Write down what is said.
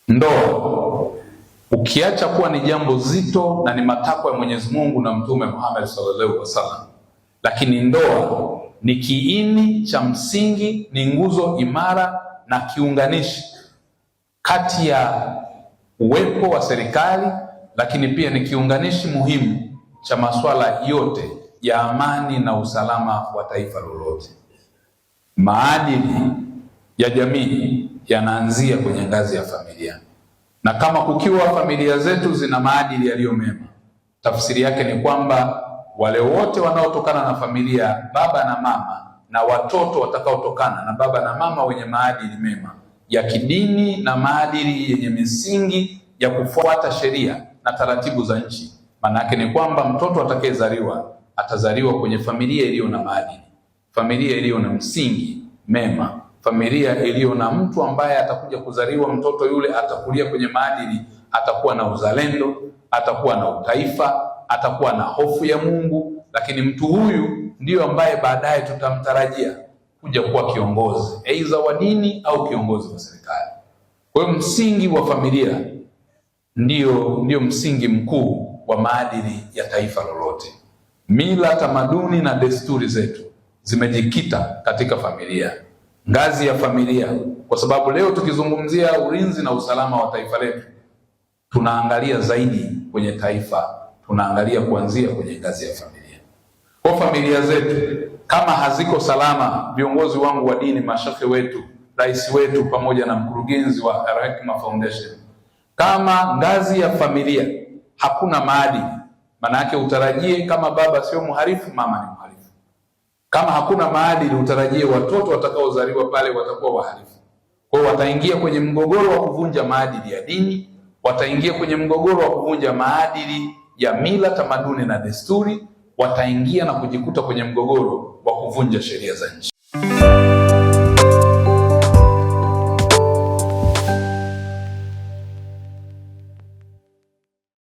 Ndoa ukiacha kuwa ni jambo zito na ni matakwa ya Mwenyezi Mungu na Mtume Muhammad sallallahu alaihi wasallam, lakini ndoa ni kiini cha msingi, ni nguzo imara na kiunganishi kati ya uwepo wa serikali, lakini pia ni kiunganishi muhimu cha masuala yote ya amani na usalama wa taifa lolote. Maadili ya jamii yanaanzia kwenye ngazi ya familia, na kama kukiwa familia zetu zina maadili yaliyo mema, tafsiri yake ni kwamba wale wote wanaotokana na familia, baba na mama, na watoto watakaotokana na baba na mama wenye maadili mema ya kidini na maadili yenye misingi ya kufuata sheria na taratibu za nchi, maana yake ni kwamba mtoto atakayezaliwa atazaliwa kwenye familia iliyo na maadili, familia iliyo na msingi mema, familia iliyo na mtu ambaye atakuja kuzaliwa, mtoto yule atakulia kwenye maadili, atakuwa na uzalendo, atakuwa na utaifa, atakuwa na hofu ya Mungu, lakini mtu huyu ndiyo ambaye baadaye tutamtarajia kuja kuwa kiongozi aidha wa dini au kiongozi wa serikali. Kwa hiyo msingi wa familia ndiyo msingi mkuu wa maadili ya taifa lolote. Mila, tamaduni na desturi zetu zimejikita katika familia, ngazi ya familia, kwa sababu leo tukizungumzia ulinzi na usalama wa taifa letu, tunaangalia zaidi kwenye taifa, tunaangalia kuanzia kwenye ngazi ya familia. Kwa familia zetu kama haziko salama, viongozi wangu wa dini, mashehe wetu, rais wetu pamoja na mkurugenzi wa Al-Hikma Foundation, kama ngazi ya familia hakuna maadili, maana yake utarajie kama baba sio mhalifu, mama ni mhalifu. Kama hakuna maadili, utarajie watoto watakaozaliwa pale watakuwa wahalifu. Kwa hiyo wataingia kwenye mgogoro wa kuvunja maadili ya dini, wataingia kwenye mgogoro wa kuvunja maadili ya mila, tamaduni na desturi, wataingia na kujikuta kwenye mgogoro wa kuvunja sheria za nchi.